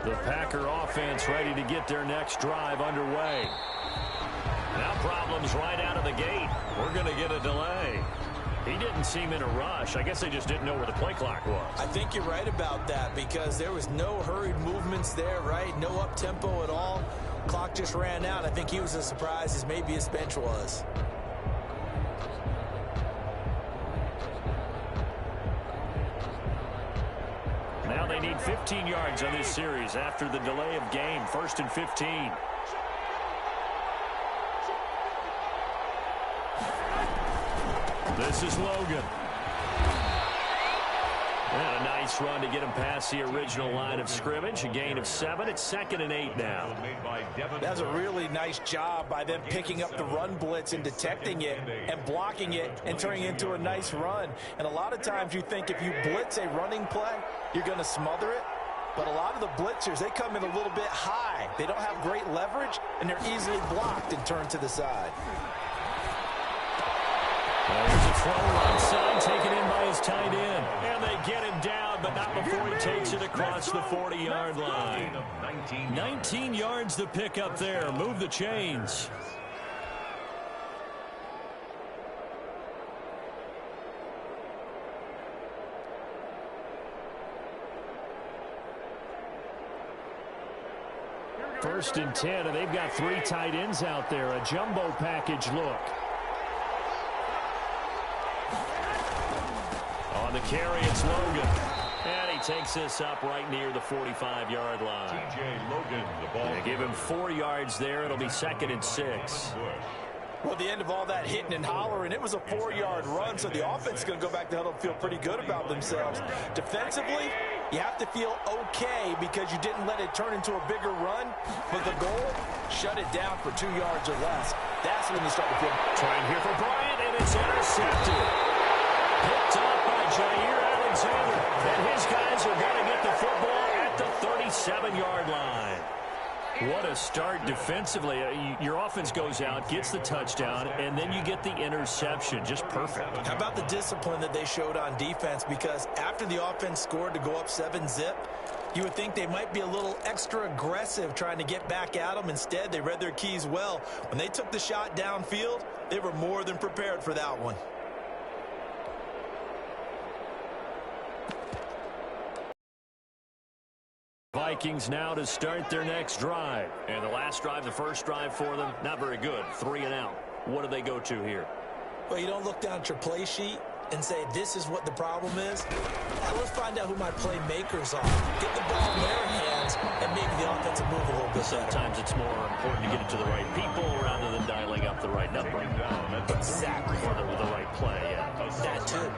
The Packer offense ready to get their next drive underway. Now problems right out of the gate. We're going to get a delay. He didn't seem in a rush. I guess they just didn't know where the play clock was. I think you're right about that because there was no hurried movements there, right? No up-tempo at all. Clock just ran out. I think he was as surprised as maybe his bench was. Now they need 15 yards on this series after the delay of game. 1st and 15. This is Logan. And a nice run to get him past the original line of scrimmage. A gain of 7. It's 2nd and 8 now. That's a really nice job by them picking up the run blitz and detecting it and blocking it and turning it into a nice run. And a lot of times you think if you blitz a running play, you're going to smother it. But a lot of the blitzers, they come in a little bit high. They don't have great leverage, and they're easily blocked and turned to the side. There's a throw onside taken in by his tight end. And they get him down, but not before he takes it across the 40-yard line. 19 yards to pick up there. Move the chains. First and 10, and they've got 3 tight ends out there. A jumbo package look. On the carry, it's Logan. And he takes this up right near the 45-yard line. TJ Logan, the ball. They give him 4 yards there. It'll be 2nd and 6. Well, at the end of all that hitting and hollering, it was a 4-yard run, so the offense is going to go back to huddle and feel pretty good about themselves. Defensively, you have to feel okay because you didn't let it turn into a bigger run, but the goal, shut it down for 2 yards or less. That's when you start to feel. Trying here for Bryant, and it's intercepted. Picked up by Jair Alexander. And his guys are going to get the football at the 37-yard line. What a start defensively. Your offense goes out, gets the touchdown, and then you get the interception. Just perfect. How about the discipline that they showed on defense? Because after the offense scored to go up 7-zip, you would think they might be a little extra aggressive trying to get back at them. Instead, they read their keys well. When they took the shot downfield, they were more than prepared for that one. Vikings now to start their next drive. And the last drive, the first drive for them, not very good. 3 and out. What do they go to here? Well, you don't look down at your play sheet and say, this is what the problem is. Now, let's find out who my playmakers are. Get the ball in their hands and maybe the offensive move a little bit. Sometimes it's more important to get it to the right people rather than dialing up the right number. Exactly. For the right play, yeah. That too.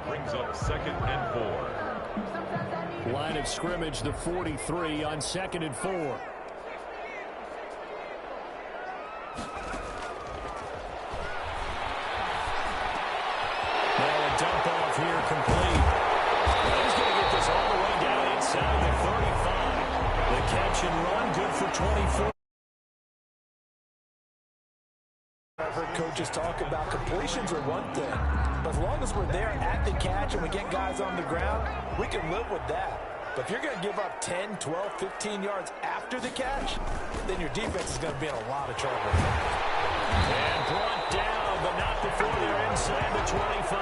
Brings up 2nd and 4. Line of scrimmage, the 43 on 2nd and 4. Now a dump off here complete. He's going to get this all the way down inside the 35. The catch and run, good for 24. I've heard coaches talk about completions are one thing, but as long as we're there at the catch and we get guys on the ground, we can live with that. But if you're going to give up 10, 12, 15 yards after the catch, then your defense is going to be in a lot of trouble. And brought down, but not before they're inside the 25.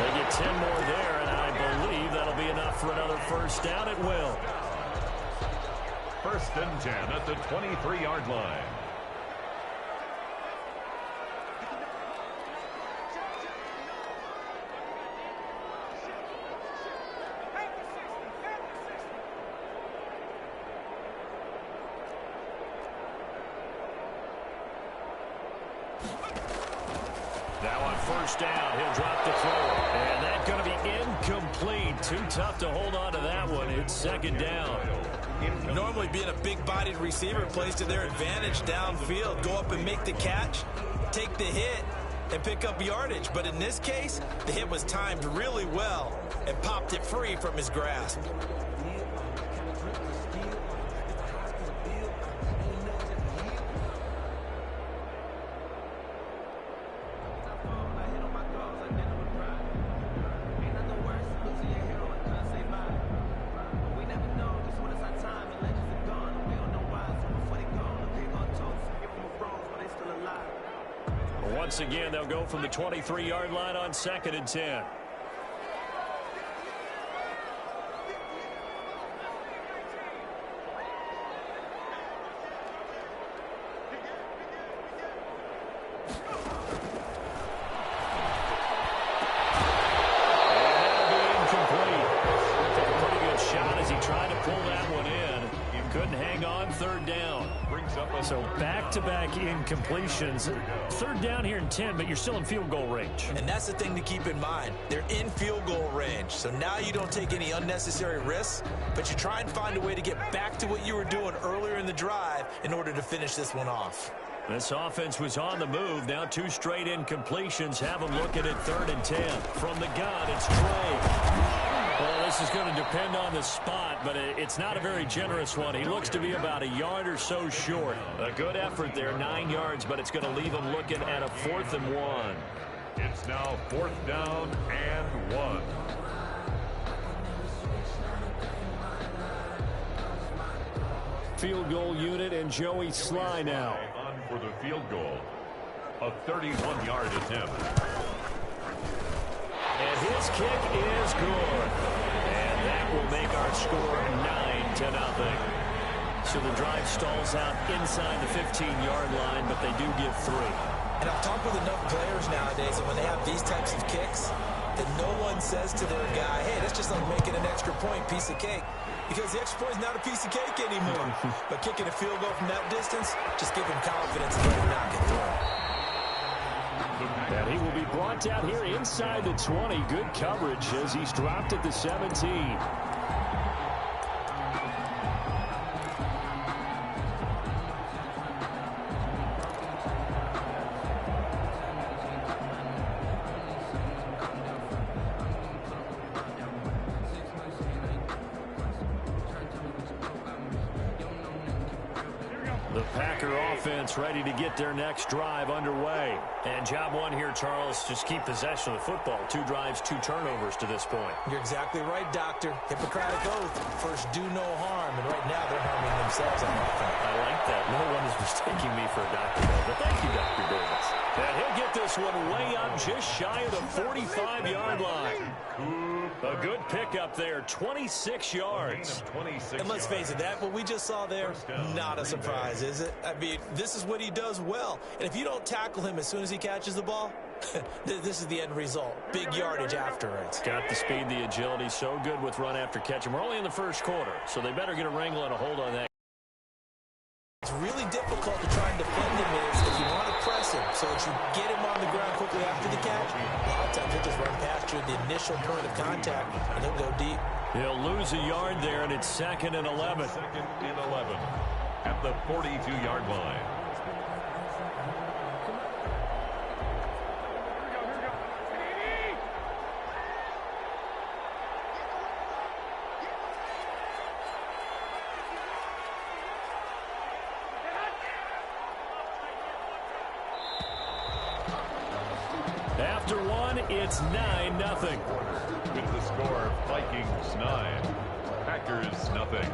They get 10 more there, and I believe that'll be enough for another first down. It will. 1st and 10 at the 23-yard line. Now on first down, he'll drop the throw. And that's going to be incomplete. Too tough to hold on to that one. It's 2nd down. Normally being a big-bodied receiver plays to their advantage downfield. Go up and make the catch, take the hit, and pick up yardage. But in this case, the hit was timed really well and popped it free from his grasp. once again, they'll go from the 23-yard line on 2nd and 10. So back-to-back incompletions. 3rd down here and 10, but you're still in field goal range. And that's the thing to keep in mind. They're in field goal range. So now you don't take any unnecessary risks, but you try and find a way to get back to what you were doing earlier in the drive in order to finish this one off. This offense was on the move. Now 2 straight incompletions. Have them looking at 3rd and 10. From the gun, it's Trey. Well, this is going to depend on the spot, but it's not a very generous one. He looks to be about a yard or so short. A good effort there, 9 yards, but it's going to leave him looking at a 4th and 1. It's now 4th down and 1. Field goal unit and Joey Sly now. On for the field goal. A 31-yard attempt. And his kick is good. And that will make our score 9-0. So the drive stalls out inside the 15-yard line, but they do get 3. And I've talked with enough players nowadays that when they have these types of kicks, that no one says to their guy, hey, that's just like making an extra point, piece of cake. Because the extra point is not a piece of cake anymore. But kicking a field goal from that distance, just give him confidence and let him knock it through. And he will be brought down here inside the 20. Good coverage as he's dropped at the 17. The Packer offense ready to get their next drive underway. And job one here, Charles, just keep possession of the football. 2 drives, 2 turnovers to this point. You're exactly right, Doctor. Hippocratic oath. First, do no harm. And right now, they're harming themselves on offense. I like that. No one is mistaking me for a doctor. But thank you, Dr. Davis. And he'll get this one way up just shy of the 45-yard line. A good pickup there, 26 yards. And let's face it, that what we just saw there, not a surprise, is it? I mean, this is what he does well. And if you don't tackle him as soon as he catches the ball, this is the end result. Big yardage afterwards. Got the speed, the agility, so good with run after catch. And we're only in the first quarter, so they better get a wrangle and a hold on that. It's really difficult to try and defend him if you want to press him so that you get him on the ground quickly after the catch. A lot of times he'll just run past you at the initial point of contact, and he'll go deep. He'll lose a yard there, and it's 2nd and 11. 2nd and 11 at the 42-yard line. After one, it's 9-0. With the score, Vikings 9, Packers nothing.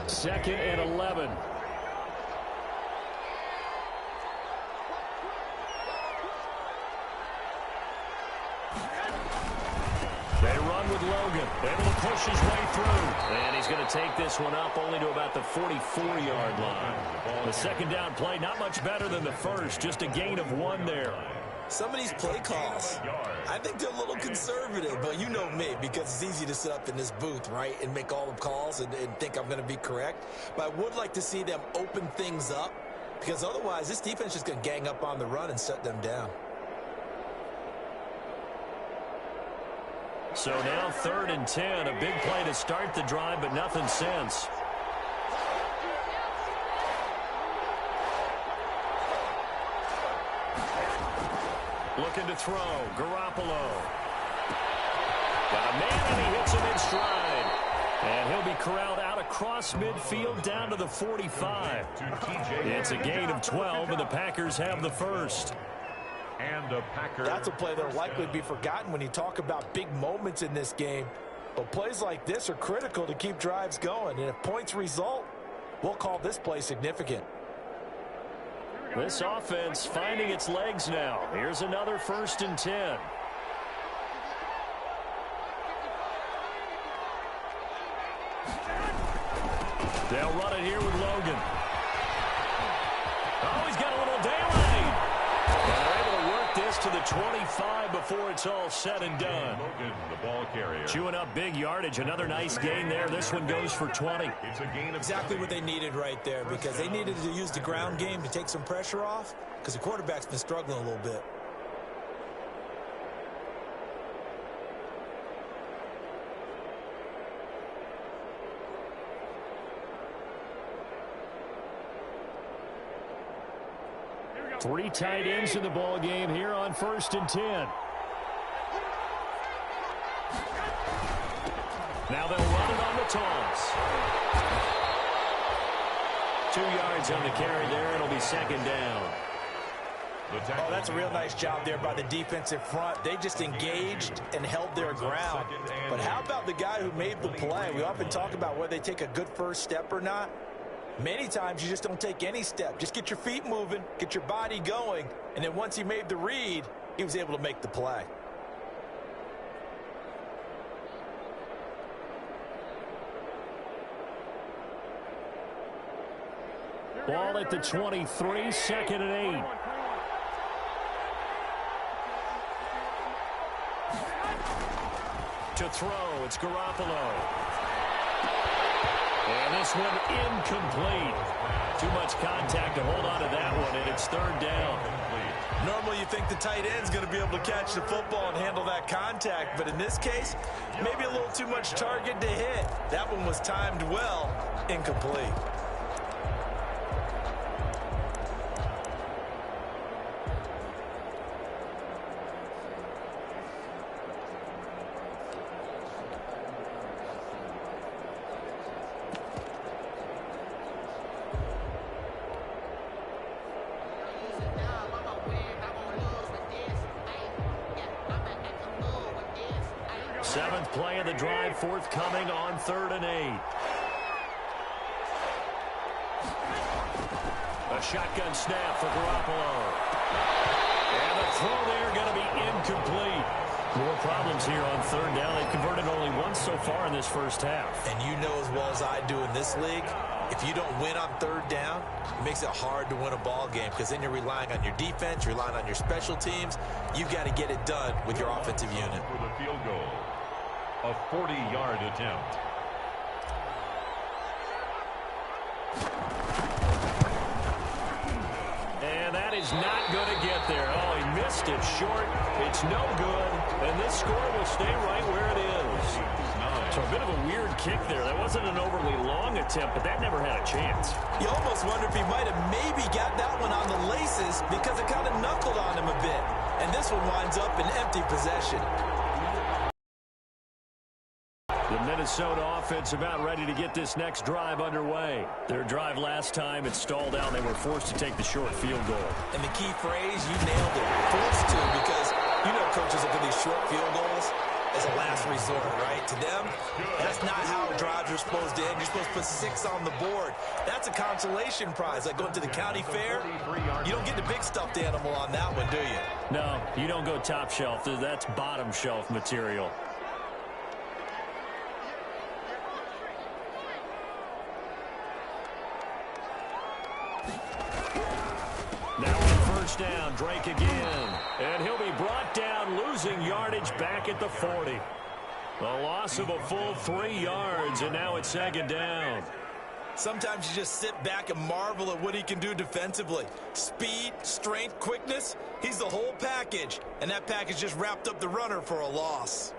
Second and 11. They run with Logan. Able to push his way through. And he's going to take this one up only to about the 44-yard line. The second down play, not much better than the first. Just a gain of 1 there. Some of these play calls, I think they're a little conservative, but you know me, because it's easy to sit up in this booth, right, and make all the calls and think I'm going to be correct. But I would like to see them open things up, because otherwise this defense is just going to gang up on the run and shut them down. So now 3rd and 10, a big play to start the drive, but nothing since. Looking to throw. Garoppolo. Got a man, and he hits him in stride. And he'll be corralled out across midfield down to the 45. It's a gain of 12, and the Packers have the first. And the Packers. That's a play that will likely be forgotten when you talk about big moments in this game. But plays like this are critical to keep drives going. And if points result, we'll call this play significant. This offense finding its legs now. Here's another 1st and 10. They'll run it here with Logan. Oh, he's got a little daylight. And they're able to work this to the 25 before it's all said and done. Logan, the ball carrier. Chewing up big yardage. Another nice gain there. This one goes for 20. It's a gain of exactly what they needed right there, because they needed to use the ground game to take some pressure off, because the quarterback's been struggling a little bit. Three tight ends in the ball game here on 1st and 10. Now they'll run it on the toss. 2 yards on the carry there. It'll be 2nd down. Oh, that's a real nice job there by the defensive front. They just engaged and held their ground. But how about the guy who made the play? We often talk about whether they take a good first step or not. Many times you just don't take any step. Just get your feet moving, get your body going, and then once he made the read, he was able to make the play. Ball at the 23, 2nd and 8. To throw, it's Garoppolo. And this one incomplete. Too much contact to hold on to that one, and it's 3rd down. Normally you think the tight end's going to be able to catch the football and handle that contact, but in this case, maybe a little too much target to hit. That one was timed well, incomplete. Seventh play of the drive forthcoming on 3rd and 8. A shotgun snap for Garoppolo. And the throw there going to be incomplete. More problems here on 3rd down. They've converted only once so far in this first half. And you know as well as I do in this league, if you don't win on 3rd down, it makes it hard to win a ball game, because then you're relying on your defense, you're relying on your special teams. You've got to get it done with your offensive unit. For the field goal. A 40-yard attempt. And that is not going to get there. Oh, he missed it short. It's no good. And this score will stay right where it is. So a bit of a weird kick there. That wasn't an overly long attempt, but that never had a chance. You almost wonder if he might have maybe got that one on the laces, because it kind of knuckled on him a bit. And this one winds up in empty possession. The Minnesota offense about ready to get this next drive underway. Their drive last time, it stalled out. They were forced to take the short field goal. And the key phrase, you nailed it, forced to, because you know coaches look at these short field goals as a last resort, right? To them, that's not how drives are supposed to end. You're supposed to put 6 on the board. That's a consolation prize, like going to the county fair. You don't get the big stuffed animal on that one, do you? No, you don't go top shelf. That's bottom shelf material. Now on 1st down, Drake again. And he'll be brought down, losing yardage back at the 40. A loss of a full 3 yards, and now it's 2nd down. Sometimes you just sit back and marvel at what he can do defensively. Speed, strength, quickness, he's the whole package. And that package just wrapped up the runner for a loss.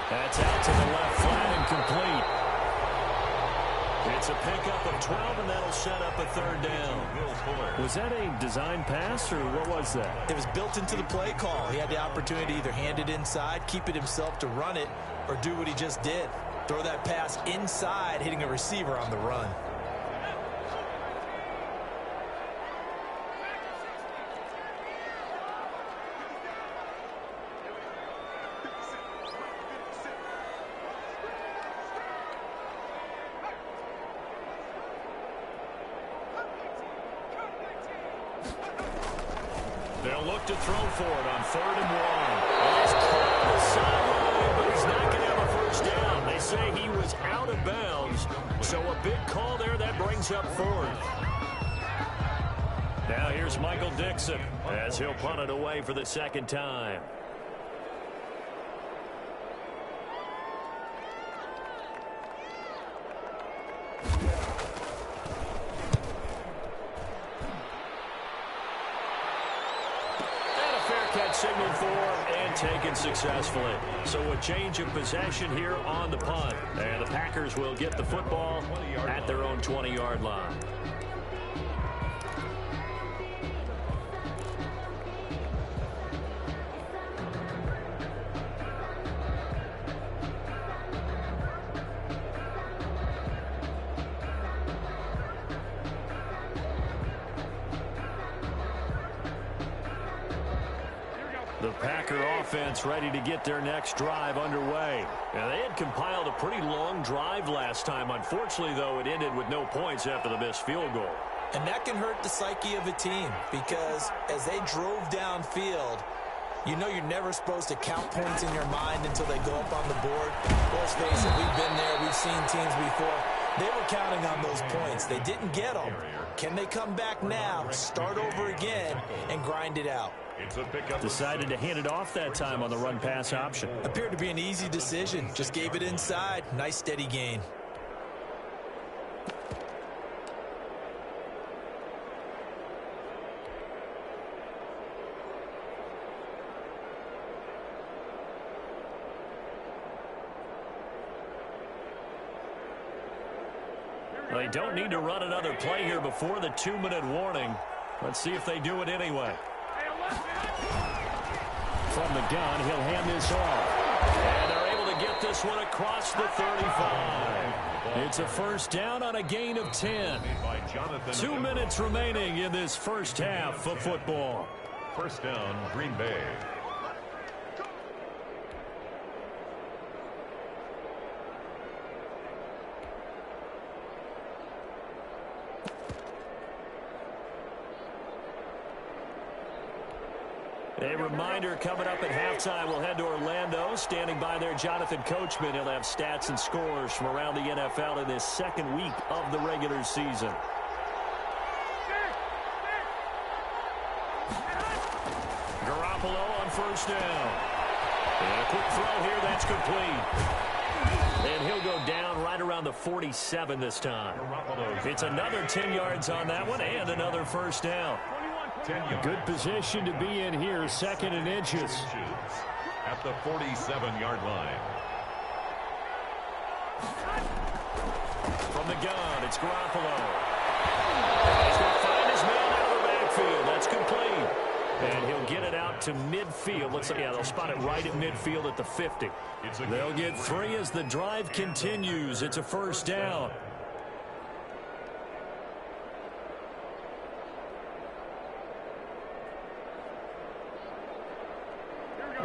That's out to the left flat and complete. It's a pickup of 12, and that'll set up a third down. Was that a design pass, or what was that? It was built into the play call. He had the opportunity to either hand it inside, keep it himself to run it, or do what he just did. Throw that pass inside, hitting a receiver on the run. They'll look to throw for it on 3rd and 1. He's caught on the sideline, but he's not going to have a first down. They say he was out of bounds, so a big call there that brings up 4th. Now here's Michael Dixon as he'll punt it away for the second time. Signaled for and taken successfully. So a change of possession here on the punt. And the Packers will get the football at their own 20-yard line. The Packer offense ready to get their next drive underway. Now, they had compiled a pretty long drive last time. Unfortunately, though, it ended with no points after the missed field goal. And that can hurt the psyche of a team because as they drove downfield, you know you're never supposed to count points in your mind until they go up on the board. Let's face it, we've been there. We've seen teams before. They were counting on those points. They didn't get them. Can they come back now, start over again, and grind it out? Decided to hand it off that time on the run-pass option. Appeared to be an easy decision. Just gave it inside. Nice steady gain. They don't need to run another play here before the 2-minute warning. Let's see if they do it anyway. From the gun, he'll hand this off. And they're able to get this one across the 35. It's a first down on a gain of 10. 2 minutes remaining in this first half of football. First down, Green Bay. A reminder coming up at halftime, we'll head to Orlando. Standing by there, Jonathan Coachman. He'll have stats and scores from around the NFL in this second week of the regular season. Garoppolo on first down. And a quick throw here, that's complete. And he'll go down right around the 47 this time. It's another 10 yards on that one and another first down. Good position to be in here, 2nd and inches. At the 47-yard line. From the gun, it's Garoppolo. He's going to find his man out of the backfield. That's complete. And he'll get it out to midfield. They'll spot it right at midfield at the 50. They'll get 3 as the drive continues. It's a first down.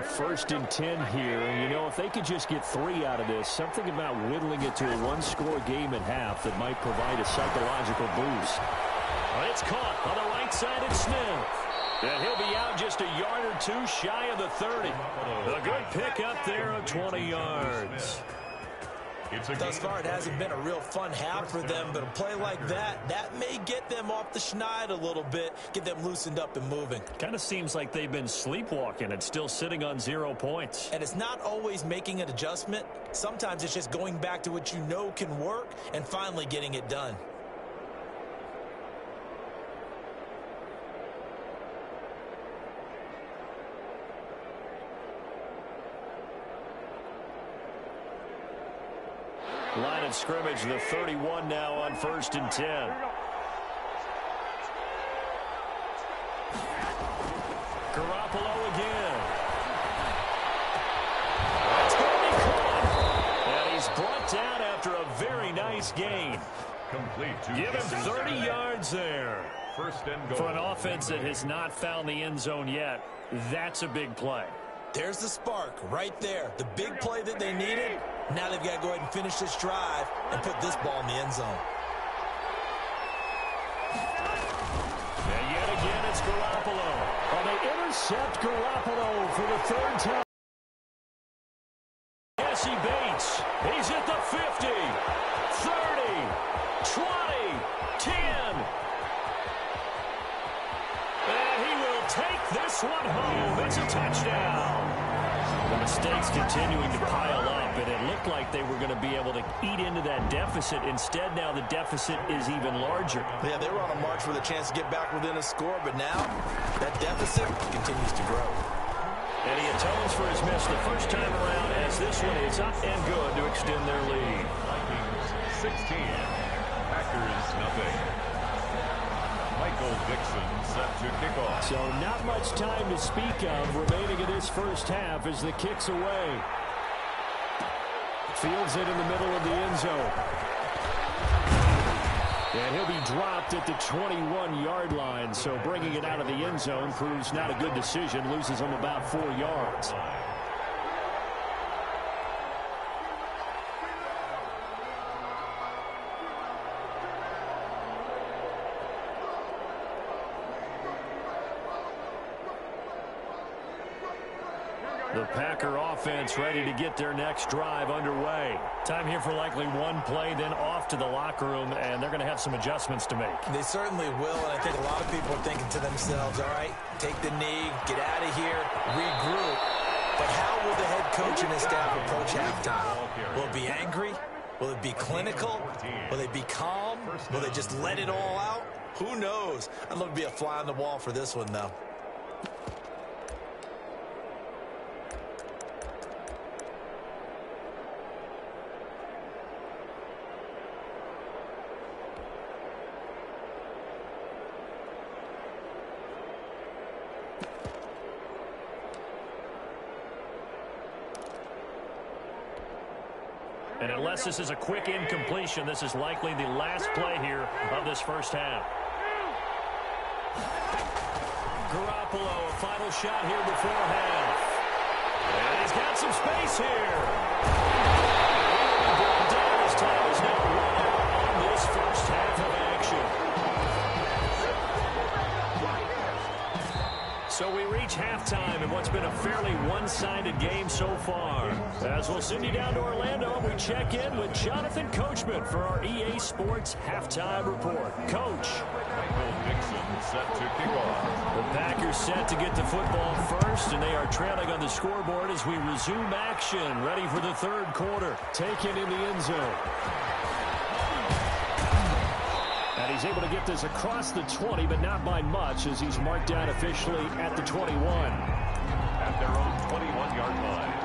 First and 10 here. And, you know, if they could just get 3 out of this, something about whittling it to a 1-score game at half that might provide a psychological boost. Well, it's caught on the right side of Smith. And he'll be out just a yard or 2 shy of the 30. A good pickup there of 20 yards. Thus far, it hasn't been a real fun half for them, but a play like that may get them off the schneid a little bit, get them loosened up and moving. Kind of seems like they've been sleepwalking and still sitting on 0 points. And it's not always making an adjustment. Sometimes it's just going back to what you know can work and finally getting it done. Line of scrimmage, the 31 now on 1st and 10. Garoppolo again. That's going to be caught. And he's brought down after a very nice gain. Complete to Give him 30 yards there. First and goal. For an offense that has not found the end zone yet, that's a big play. There's the spark right there. The big play that they needed. Now they've got to go ahead and finish this drive and put this ball in the end zone. And yet again, it's Garoppolo. And they intercept Garoppolo for the 3rd time. Jesse Bates. He's at the 50, 30, 20, 10. And he will take this one home. It's a touchdown. The mistakes continuing to pile up, and it looked like they were going to be able to eat into that deficit. Instead, now the deficit is even larger. Yeah, they were on a march with a chance to get back within a score, but now that deficit continues to grow. And he atones for his miss the first time around as this one is up and good to extend their lead. Vikings 16, Packers nothing. Michael Dixon set to kick off. So not much time to speak of remaining in this first half as the kick's away. Fields it in the middle of the end zone. And he'll be dropped at the 21-yard line. So bringing it out of the end zone proves not a good decision. Loses him about 4 yards. The Packer offense ready to get their next drive underway. Time here for likely one play, then off to the locker room, and they're going to have some adjustments to make. They certainly will, and I think a lot of people are thinking to themselves, all right, take the knee, get out of here, regroup. But how will the head coach and his staff approach halftime? Will it be angry? Will it be clinical? Will they be calm? Will they just let it all out? Who knows? I'd love to be a fly on the wall for this one, though. And unless this is a quick incompletion, this is likely the last play here of this first half. Garoppolo, a final shot here before half. And he's got some space here. His time is now run out on this first half of action. So we reach halftime in what's been a fairly one-sided game so far. As we'll send you down to Orlando, we check in with Jonathan Coachman for our EA Sports Halftime Report. Coach. Michael Dixon set to kick off. The Packers set to get the football first, and they are trailing on the scoreboard as we resume action, ready for the third quarter. Taken in the end zone. And he's able to get this across the 20, but not by much, as he's marked down officially at the 21. At their own 21-yard line.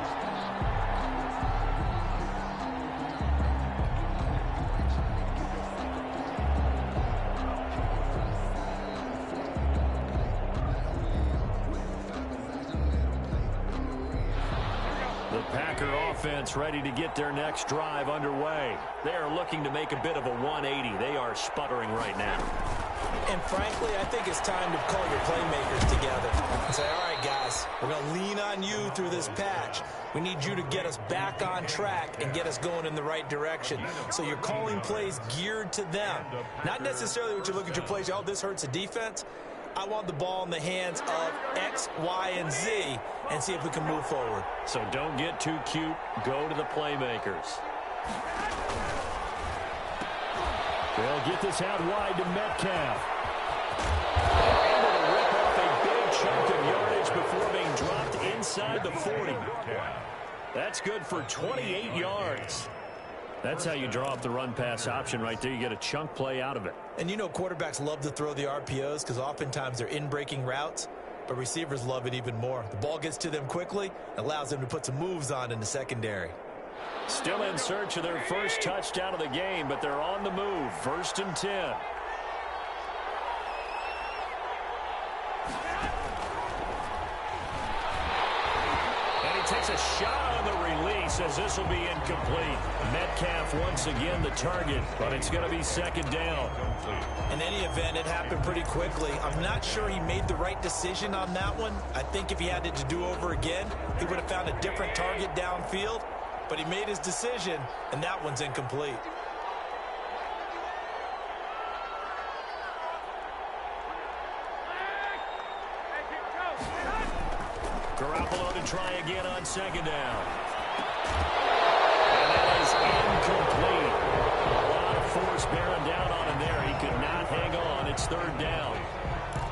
The Packer offense ready to get their next drive underway. They are looking to make a bit of a 180. They are sputtering right now. And frankly, I think it's time to call your playmakers together and say, all right, guys, we're going to lean on you through this patch. We need you to get us back on track and get us going in the right direction. So you're calling plays geared to them. Not necessarily what you look at your plays, oh, this hurts the defense. I want the ball in the hands of X, Y, and Z and see if we can move forward. So don't get too cute. Go to the playmakers. They'll get this out wide to Metcalf. Able to rip off a big chunk of yardage before being dropped inside the 40. That's good for 28 yards. That's how you draw up the run-pass option right there. You get a chunk play out of it. And you know quarterbacks love to throw the RPOs because oftentimes they're in-breaking routes, but receivers love it even more. The ball gets to them quickly, allows them to put some moves on in the secondary. Still in search of their first touchdown of the game, but they're on the move. 1st and 10. Takes a shot on the release as this will be incomplete. Metcalf once again the target, but it's going to be 2nd down. In any event, it happened pretty quickly. I'm not sure he made the right decision on that one. I think if he had it to do over again, he would have found a different target downfield, but he made his decision, and that one's incomplete. Garoppolo to try again on 2nd down. And that is incomplete. A lot of force bearing down on him there. He could not hang on. It's 3rd down.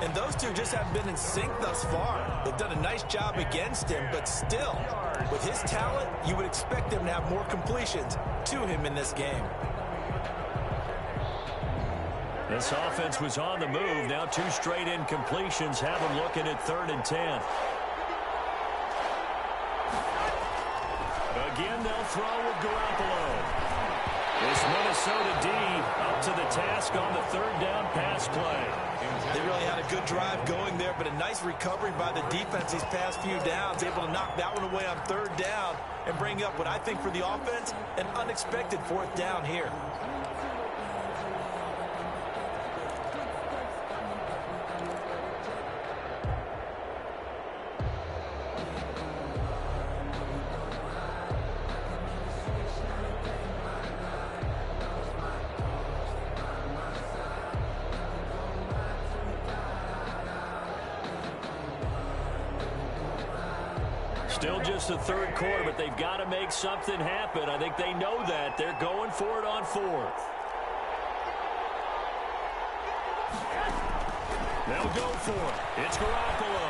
And those two just haven't been in sync thus far. They've done a nice job against him, but still, with his talent, you would expect him to have more completions to him in this game. This offense was on the move. Now 2 straight incompletions have them looking at 3rd and 10. Again, they'll throw with Garoppolo. This Minnesota D up to the task on the 3rd down pass play. They really had a good drive going there, but a nice recovery by the defense these past few downs, able to knock that one away on 3rd down and bring up what I think for the offense, an unexpected 4th down here. Still just the 3rd quarter, but they've got to make something happen. I think they know that. They're going for it on 4th. They'll go for it. It's Garoppolo.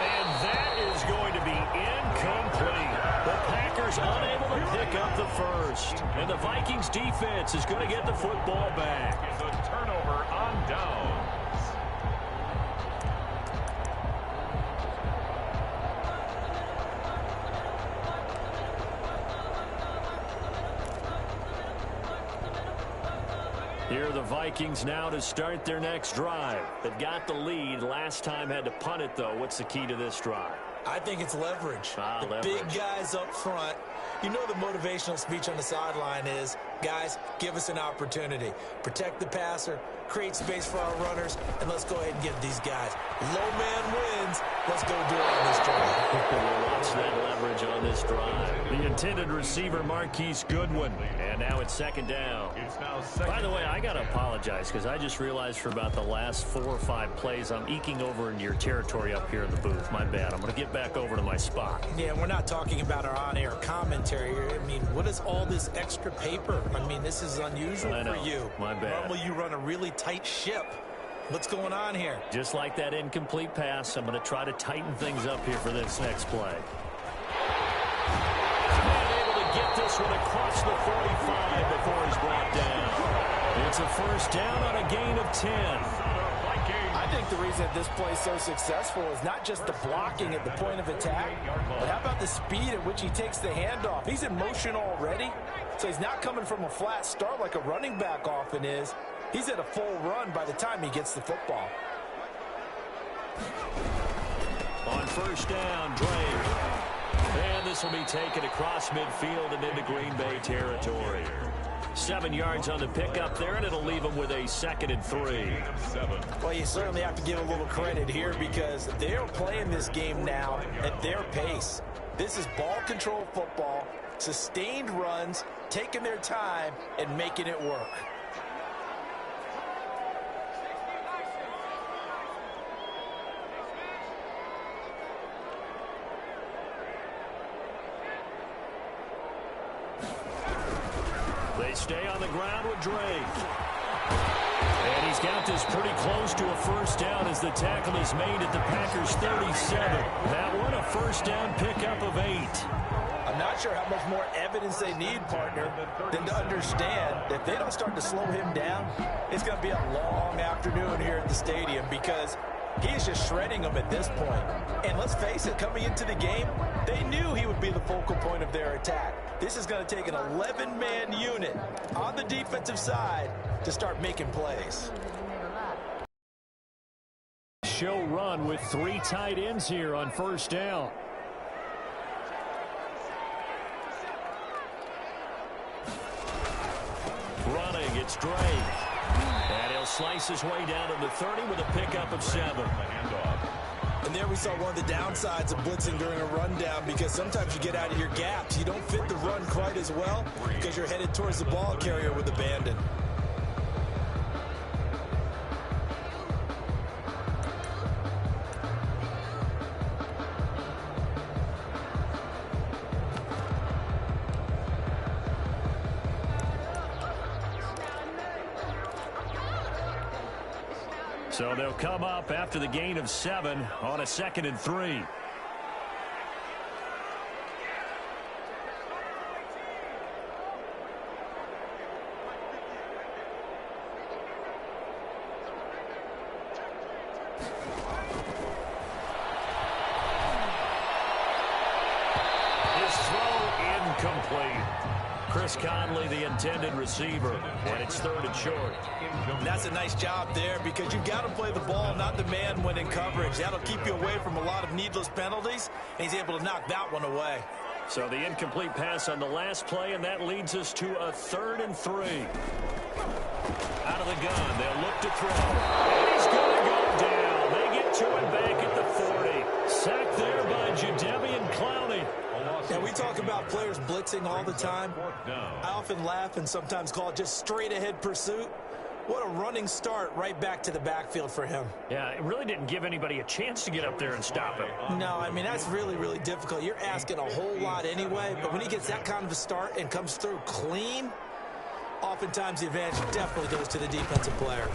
And that is going to be incomplete. The Packers unable to pick up the first. And the Vikings defense is going to get the football back. It's a turnover on downs. Here are the Vikings now to start their next drive. They've got the lead. Last time had to punt it, though. What's the key to this drive? I think it's leverage. Leverage. Big guys up front. You know the motivational speech on the sideline is, guys, give us an opportunity. Protect the passer, create space for our runners, and let's go ahead and get these guys. Low man wins. Let's go do it on this drive. We'll watch that leverage on this drive. The intended receiver, Marquise Goodwin. And now it's 2nd down. By the way, I got to apologize because I just realized for about the last 4 or 5 plays, I'm eking over into your territory up here in the booth. My bad. I'm going to get back over to my spot. Yeah, we're not talking about our on-air commentary here. I mean, what is all this extra paper? I mean, this is unusual for you. My bad. Normally you run a really tight ship. What's going on here? Just like that incomplete pass, I'm going to try to tighten things up here for this next play. And able to get this one across the 45 before he's brought down. It's a 1st down on a gain of 10. I think the reason that this play is so successful is not just the blocking at the point of attack, but how about the speed at which he takes the handoff? He's in motion already, so he's not coming from a flat start like a running back often is. He's at a full run by the time he gets the football. On 1st down, Drake. And this will be taken across midfield and into Green Bay territory. 7 yards on the pickup there, and it'll leave them with a 2nd and 3. Well, you certainly have to give a little credit here because they're playing this game now at their pace. This is ball control football, sustained runs, taking their time, and making it work. They stay on the ground with Drake. And he's got this pretty close to a 1st down as the tackle is made at the Packers' 37. That one a 1st down pickup of 8. I'm not sure how much more evidence they need, partner, than to understand that if they don't start to slow him down, it's going to be a long afternoon here at the stadium because He is just shredding them at this point. And let's face it, coming into the game, they knew he would be the focal point of their attack. This is going to take an 11-man unit on the defensive side to start making plays. Show run with 3 tight ends here on first down. Running, it's Drake. And he'll slice his way down to the 30 with a pickup of 7. And there we saw one of the downsides of blitzing during a rundown, because sometimes you get out of your gaps. You don't fit the run quite as well because you're headed towards the ball carrier with abandon. So they'll come up after the gain of 7 on a 2nd and 3. His throw incomplete. Chris Conley, the intended receiver, and it's 3rd and short. And that's a nice job there, because you've got to play the ball, not the man when in coverage. That'll keep you away from a lot of needless penalties, and he's able to knock that one away. So the incomplete pass on the last play, and that leads us to a 3rd and 3. Out of the gun, they'll look to throw. And he's going to go down. They get to him back at the 40. Sacked there by Jadeveon Clowney. And we talk about players blitzing all the time. I often laugh and sometimes call it just straight-ahead pursuit. What a running start right back to the backfield for him. Yeah, it really didn't give anybody a chance to get up there and stop him. No, I mean, that's really, really difficult. You're asking a whole lot anyway, but when he gets that kind of a start and comes through clean, oftentimes the advantage definitely goes to the defensive player.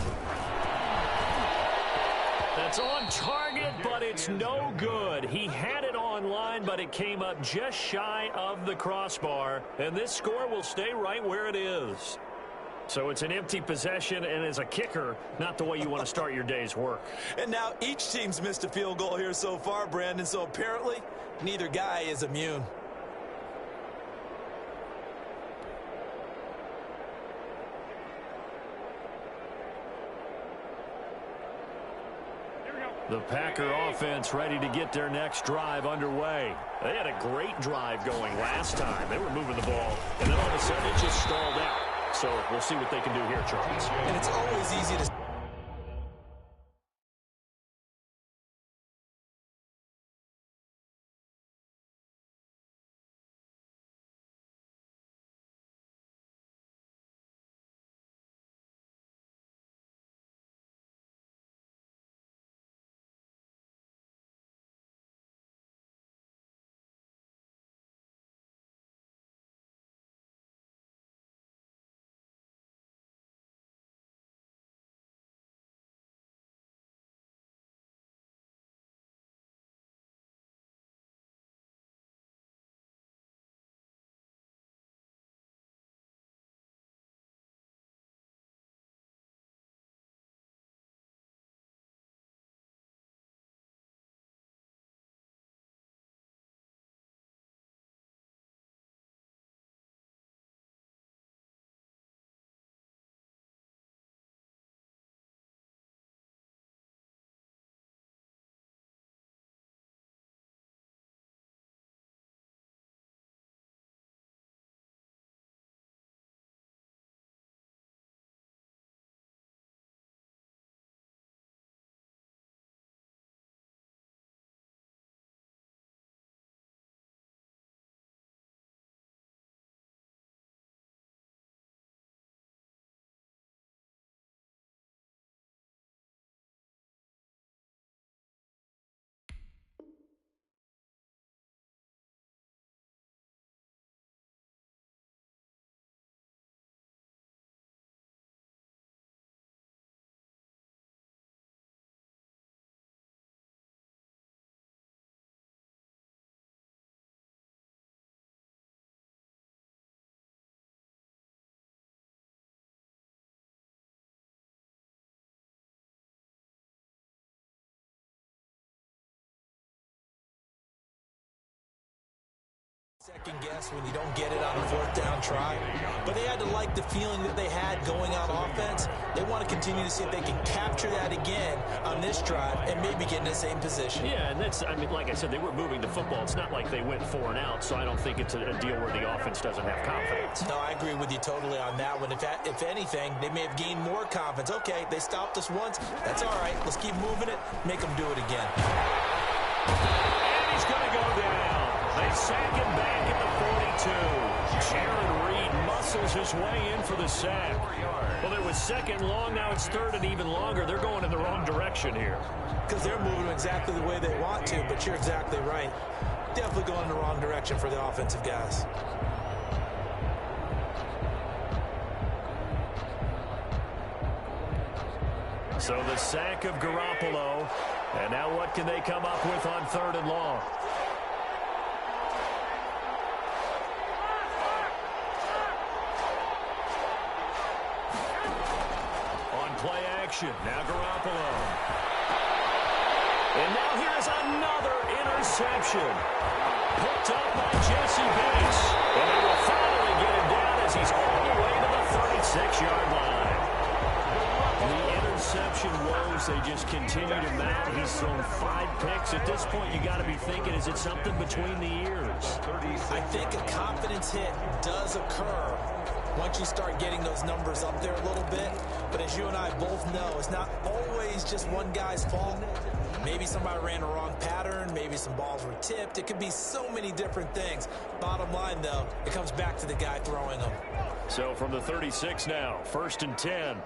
That's on target, but it's no good. He had it on line, but it came up just shy of the crossbar, and this score will stay right where it is. So it's an empty possession, and as a kicker, not the way you want to start your day's work. And now each team's missed a field goal here so far, Brandon, so apparently neither guy is immune. The Packer offense ready to get their next drive underway. They had a great drive going last time. They were moving the ball, and then all of a sudden it just stalled out. So we'll see what they can do here, Charles. And it's always easy to Second guess when you don't get it on a fourth down try. But they had to like the feeling that they had going on offense. They want to continue to see if they can capture that again on this drive and maybe get in the same position. Yeah, and that's, I mean, like I said, they were moving the football. It's not like they went 4 and out, so I don't think it's a deal where the offense doesn't have confidence. No, I agree with you totally on that one. If anything, they may have gained more confidence. Okay, they stopped us once. That's all right. Let's keep moving it. Make them do it again. And he's going to go down. They sack him back at the 42. Jaron Reed muscles his way in for the sack. Well, it was second long. Now it's third and even longer. They're going in the wrong direction here. Because they're moving exactly the way they want to, but you're exactly right. Definitely going in the wrong direction for the offensive guys. So the sack of Garoppolo. And now what can they come up with on third and long? Play action. Now Garoppolo. And now here's another interception. Picked up by Jesse Bates. And they will finally get him down as he's all the way to the 36-yard line. The interception woes, they just continue to mount. He's thrown 5 picks. At this point, you got to be thinking, is it something between the ears? I think a confidence hit does occur once you start getting those numbers up there a little bit. But as you and I both know, it's not always just one guy's fault. Maybe somebody ran a wrong pattern. Maybe some balls were tipped. It could be so many different things. Bottom line, though, it comes back to the guy throwing them. So from the 36 now, 1st and 10.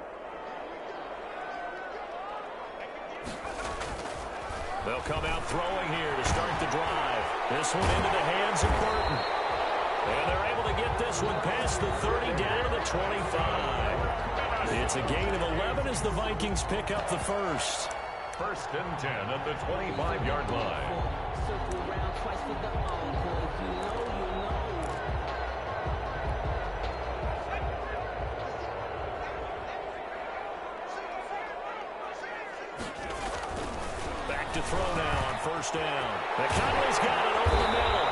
They'll come out throwing here to start the drive. This one into the hands of Burton. And they're able to get this one past the 30 down to the 25. It's a gain of 11 as the Vikings pick up the first. 1st and 10 at the 25-yard line. Circle around twice for the encore. You know. Back to throw now on 1st down. McConnell's got it over the middle.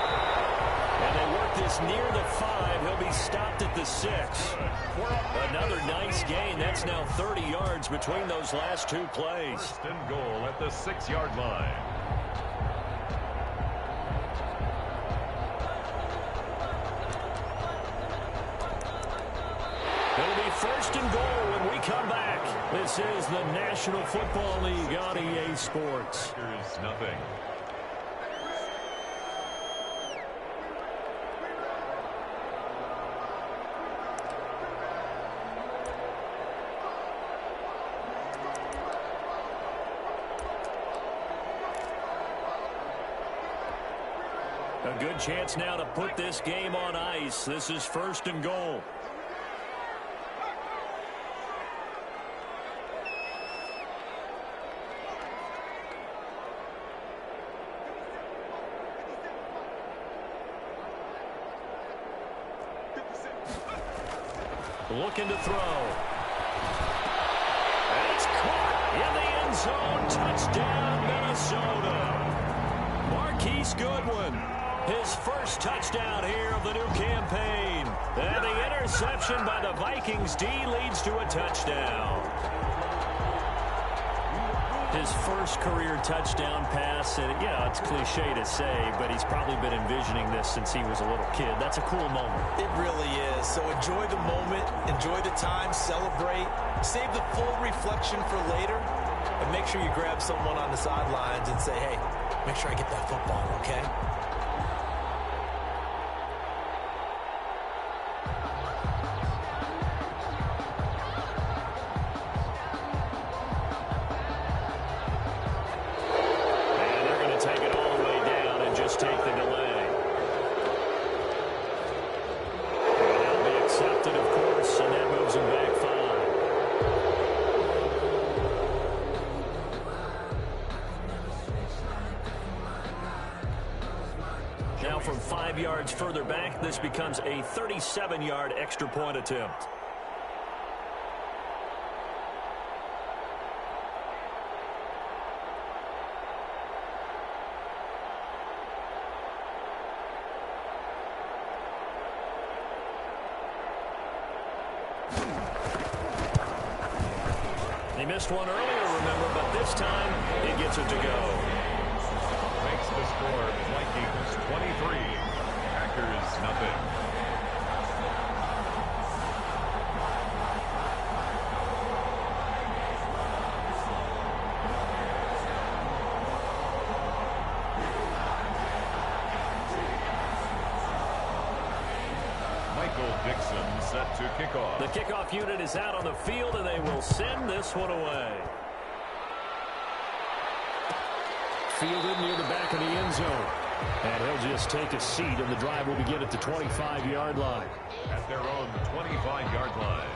And they work this near the 5. He'll be stopped at the 6. Another nice gain. That's now 30 yards between those last 2 plays. 1st and goal at the 6-yard line. It'll be 1st and goal when we come back. This is the National Football League on EA Sports. Here's nothing. A good chance now to put this game on ice. This is 1st and goal. Looking to throw. And it's caught in the end zone. Touchdown, Minnesota. Marquise Goodwin, his first touchdown here of the new campaign. And the interception by the Vikings D leads to a touchdown. His first career touchdown pass, and yeah, it's cliche to say, but he's probably been envisioning this since he was a little kid. That's a cool moment. It really is. So enjoy the moment, enjoy the time, celebrate, save the full reflection for later, and make sure you grab someone on the sidelines and say, hey, make sure I get that football, okay? Now from 5 yards further back, this becomes a 37-yard extra point attempt. missed one earlier, remember, but this time it gets it to go. Makes the score Vikings 23, Packers nothing. Set to kick off. The kickoff unit is out on the field, and they will send this one away. Fielded near the back of the end zone. And he'll just take a seat, and the drive will begin at the 25-yard line. At their own 25-yard line.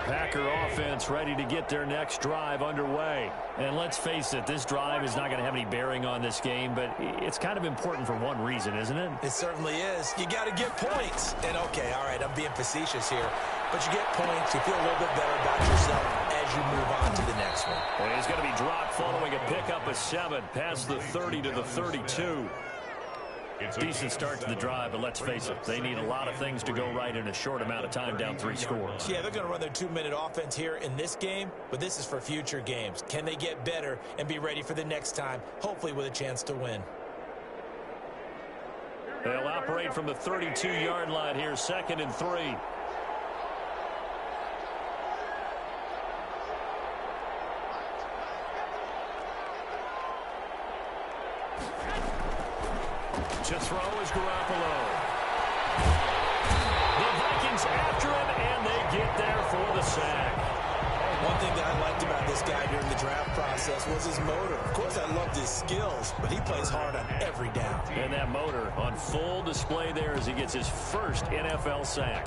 Packer offense ready to get their next drive underway. And let's face it, this drive is not going to have any bearing on this game, but it's kind of important for one reason, isn't it? It certainly is. You got to get points. And, okay, all right, I'm being facetious here. But you get points, you feel a little bit better about yourself as you move on to the next one. And he's going to be dropped following a pickup of 7 past the 30 to the 32. Decent start to the drive, but let's face it, they need a lot of things to go right in a short amount of time down 3 scores. Yeah, they're going to run their 2-minute offense here in this game, but this is for future games. Can they get better and be ready for the next time, hopefully with a chance to win? They'll operate from the 32-yard line here, 2nd and 3. To throw is Garoppolo. The Vikings after him, and they get there for the sack. One thing that I liked about this guy during the draft process was his motor. Of course, I loved his skills, but he plays hard on every down. And that motor on full display there as he gets his first NFL sack.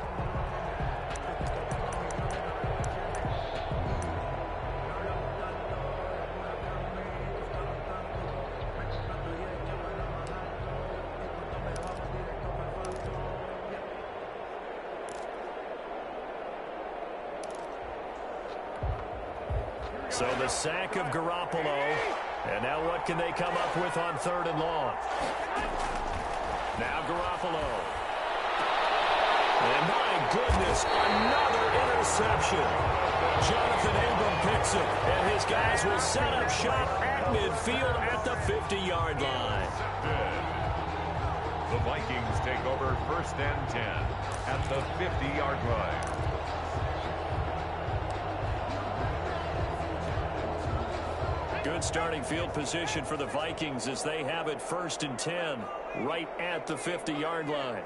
So the sack of Garoppolo. And now what can they come up with on 3rd and long? Now Garoppolo. And my goodness, another interception. Jonathan Abram picks it. And his guys will set up shop at midfield at the 50-yard line. The Vikings take over 1st and 10 at the 50-yard line. Good starting field position for the Vikings as they have it 1st and 10 right at the 50-yard line.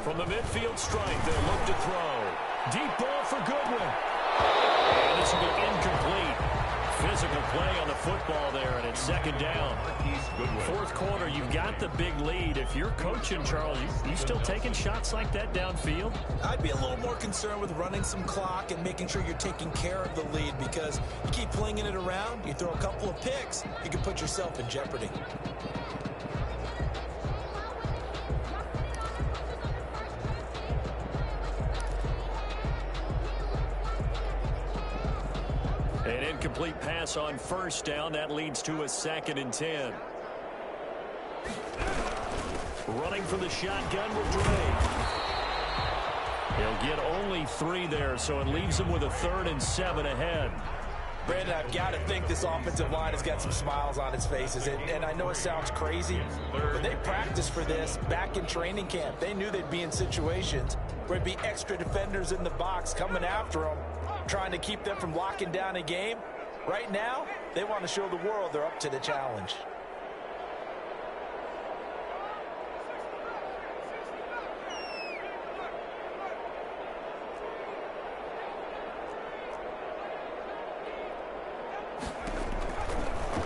From the midfield strike, they'll look to throw. Deep ball for Goodwin. And this will be incomplete. Physical play on the football there, and it's 2nd down. 4th quarter, you've got the big lead. If you're coaching, Charles, you still taking shots like that downfield? I'd be a little more concerned with running some clock and making sure you're taking care of the lead, because you keep flinging it around, you throw a couple of picks, you can put yourself in jeopardy. An incomplete pass on 1st down. That leads to a 2nd and 10. Running for the shotgun with Dre. He'll get only 3 there, so it leaves him with a 3rd and 7 ahead. Brandon, I've got to think this offensive line has got some smiles on its faces. And I know it sounds crazy, but they practiced for this back in training camp. They knew they'd be in situations where there'd be extra defenders in the box coming after them, trying to keep them from locking down a game. Right now, they want to show the world they're up to the challenge.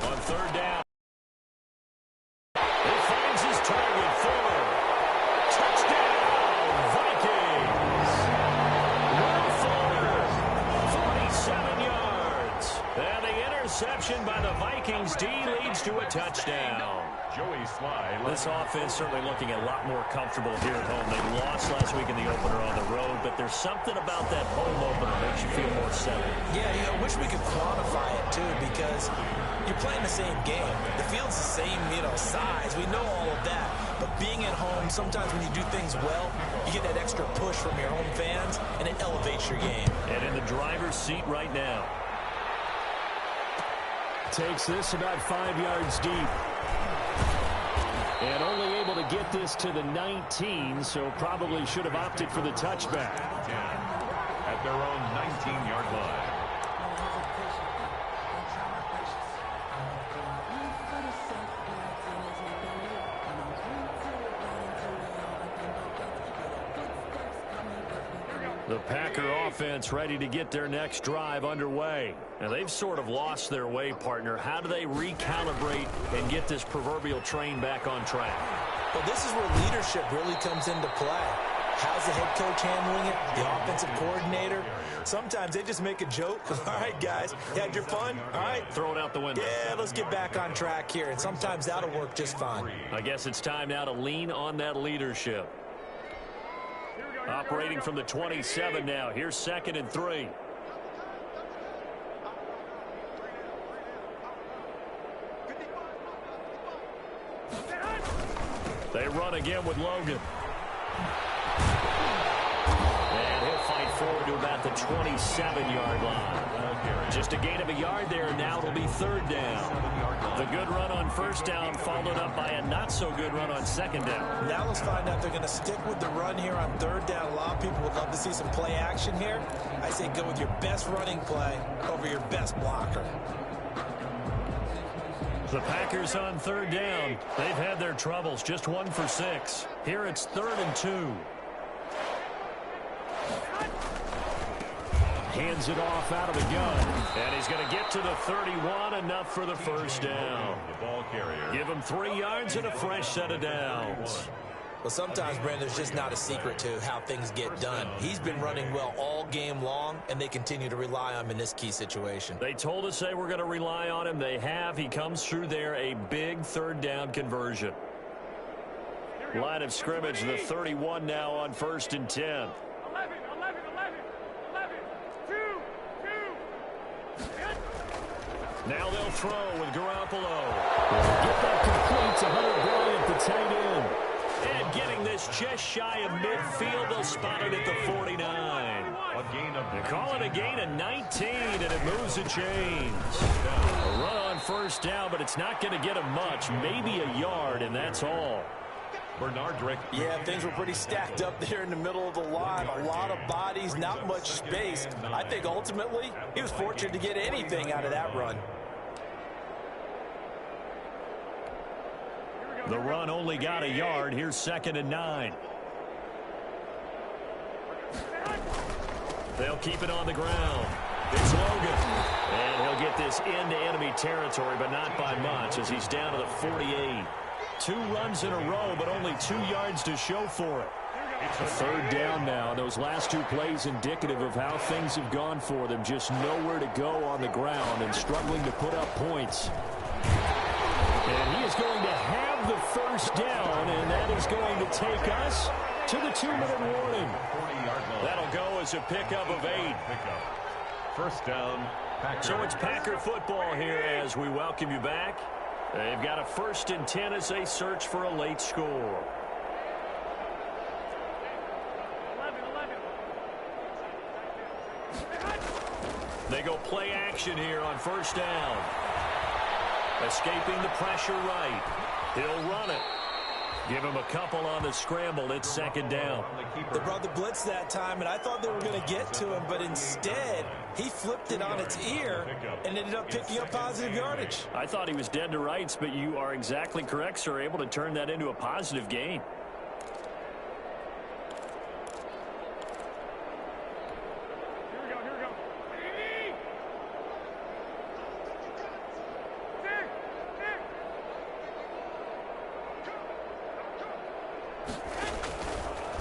On 3rd down, he finds his target, Fuller. Touchdown, Vikings. Will Fuller, 47 yards. And the interception by the Vikings D leads to a touchdown. Joey Sly. This offense certainly looking a lot more comfortable here at home. They lost last week in the opener on the road, but there's something about that home opener that makes you feel more settled. Yeah, I wish we could quantify it, too, because you're playing the same game. The field's the same, size. We know all of that. But being at home, sometimes when you do things well, you get that extra push from your home fans, and it elevates your game. And in the driver's seat right now. Takes this about 5 yards deep. And only able to get this to the 19, so probably should have opted for the touchback. 10 at their own 19-yard line. The Packer offense ready to get their next drive underway. Now, they've sort of lost their way, partner. How do they recalibrate and get this proverbial train back on track? Well, this is where leadership really comes into play. How's the head coach handling it? The offensive coordinator? Sometimes they just make a joke. All right, guys, you had your fun? All right. Throw it out the window. Yeah, let's get back on track here. And sometimes that'll work just fine. I guess it's time now to lean on that leadership. Operating from the 27 now. Here's 2nd and 3. They run again with Logan. And he'll fight forward to about the 27-yard line. Just a gain of a yard there, and now it'll be 3rd down. The good run on 1st down followed up by a not-so-good run on 2nd down. Now let's find out if they're going to stick with the run here on 3rd down. A lot of people would love to see some play action here. I say go with your best running play over your best blocker. The Packers on 3rd down. They've had their troubles, just 1 for 6. Here it's 3rd and 2. Hands it off out of the gun. And he's going to get to the 31, enough for the 1st down. The ball carrier. Give him 3 yards and a fresh set of downs. Well, sometimes, Brandon, there's just not a secret to how things get done. He's been running well all game long, and they continue to rely on him in this key situation. They told us they were going to rely on him. They have. He comes through there, a big 3rd down conversion. Line of scrimmage, the 31 now on 1st and 10. Now they'll throw with Garoppolo. Get that complete to Hunter Bryant, the tight end. And getting this just shy of midfield, they'll spot it at the 49. They call it a gain of 19, and it moves the chains. A run on 1st down, but it's not going to get him much. Maybe a yard, and that's all. Bernard Rick. Yeah, things were pretty stacked up there in the middle of the line. A lot of bodies, not much space. I think ultimately he was fortunate to get anything out of that run. The run only got a yard. Here's 2nd and 9. They'll keep it on the ground. It's Logan. And he'll get this into enemy territory, but not by much as he's down to the 48. 2 runs in a row, but only 2 yards to show for it. A 3rd down now. Those last 2 plays indicative of how things have gone for them. Just nowhere to go on the ground and struggling to put up points. And he is going to have the 1st down, and that is going to take us to the 2-minute warning. That'll go as a pickup of 8. 1st down, Packer. So it's Packer football here as we welcome you back. They've got a 1st and 10 as they search for a late score. They go play action here on 1st down. Escaping the pressure right. He'll run it. Give him a couple on the scramble. It's 2nd down. They brought the blitz that time, and I thought they were going to get to him, but instead he flipped it on its ear and ended up picking up positive yardage. I thought he was dead to rights, but you are exactly correct, sir. Able to turn that into a positive gain.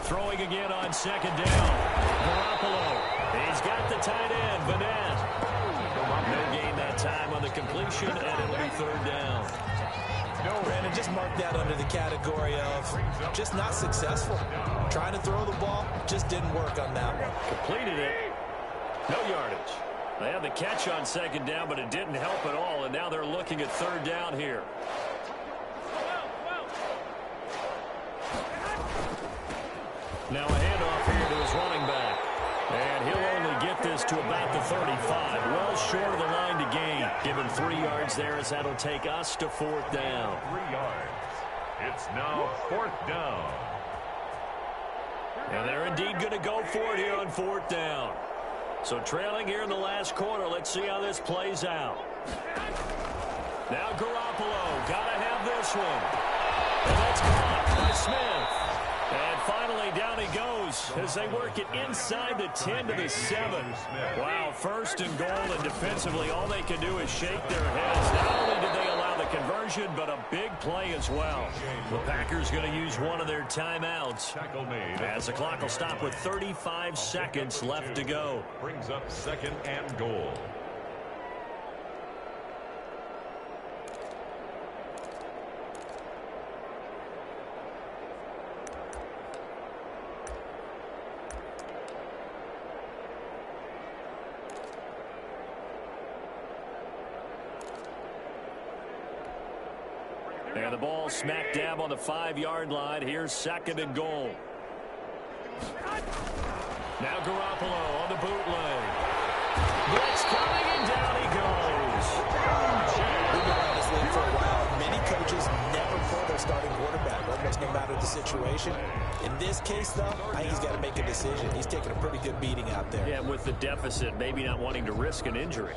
Throwing again on 2nd down. Garoppolo. He's got the tight end, Vanette. No gain that time on the complete. completion, and it'll be third down. Brandon, just mark that under the category of just not successful. Trying to throw the ball, just didn't work on that one. Completed it. No yardage. They had the catch on second down, but it didn't help at all, and now they're looking at third down here. Now a handoff here to his running back. And he'll only get this to about the 35. Well short of the line to gain. Give him 3 yards there as that'll take us to fourth down. 3 yards. It's now fourth down. And they're indeed going to go for it here on fourth down. So trailing here in the last quarter. Let's see how this plays out. Now Garoppolo. Got to have this one. And that's caught by Smith. And finally, down he goes as they work it inside the 10 to the 7. Wow, first and goal, and defensively, all they can do is shake their heads. Not only did they allow the conversion, but a big play as well. The Packers going to use one of their timeouts as the clock will stop with 35 seconds left to go. Brings up second and goal. And the ball smack dab on the 5-yard line. Here's second and goal. Now Garoppolo on the bootleg. Blitz coming, and down he goes. We've been around this league for a while. Many coaches never pull their starting quarterback, almost no matter the situation. In this case, though, I think he's got to make a decision. He's taking a pretty good beating out there. Yeah, with the deficit, maybe not wanting to risk an injury.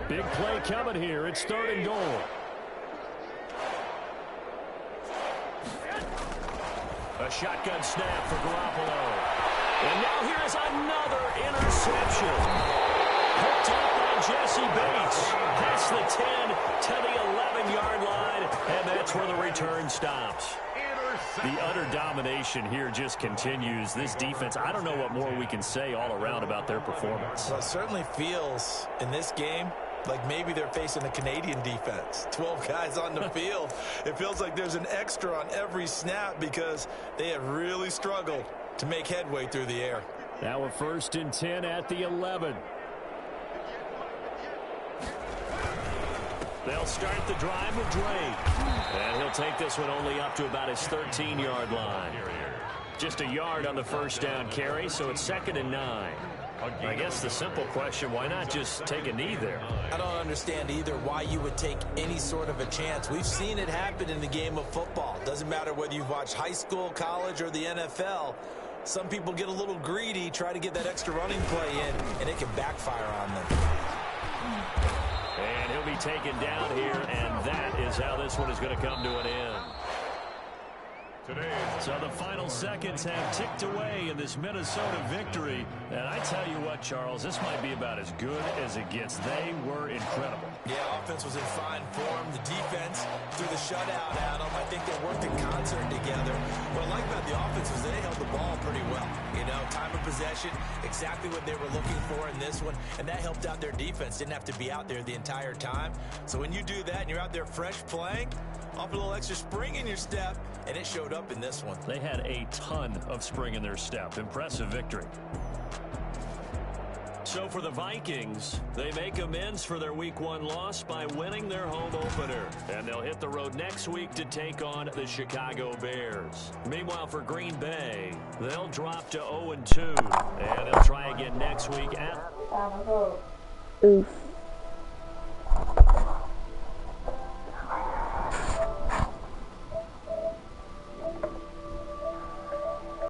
Big play coming here. It's third and goal. A shotgun snap for Garoppolo. And now here is another interception. Picked up by Jesse Bates. Past the 10 to the 11-yard line. And that's where the return stops. The utter domination here just continues. This defense, I don't know what more we can say all around about their performance. Well, it certainly feels in this game like maybe they're facing a Canadian defense. 12 guys on the field. It feels like there's an extra on every snap because they have really struggled to make headway through the air. Now a first and 10 at the 11. They'll start the drive with Drake. And he'll take this one only up to about his 13-yard line. Just a yard on the first down carry, so it's second and 9. I guess the simple question, why not just take a knee there? I don't understand either why you would take any sort of a chance. We've seen it happen in the game of football. Doesn't matter whether you've watched high school, college, or the NFL. Some people get a little greedy, try to get that extra running play in, and it can backfire on them. And he'll be taken down here, and that is how this one is going to come to an end. So the final seconds have ticked away in this Minnesota victory. And I tell you what, Charles, this might be about as good as it gets. They were incredible. Yeah, offense was in fine form. The defense threw the shutout at them. I think they worked in concert together. What I like about the offense was they held the ball pretty well. You know, time of possession, exactly what they were looking for in this one. And that helped out their defense. Didn't have to be out there the entire time. So when you do that and you're out there fresh playing, off a little extra spring in your step, and it showed up in this one. They had a ton of spring in their step. Impressive victory. So for the Vikings, they make amends for their Week 1 loss by winning their home opener. And they'll hit the road next week to take on the Chicago Bears. Meanwhile, for Green Bay, they'll drop to 0-2. And they'll try again next week at... Oof.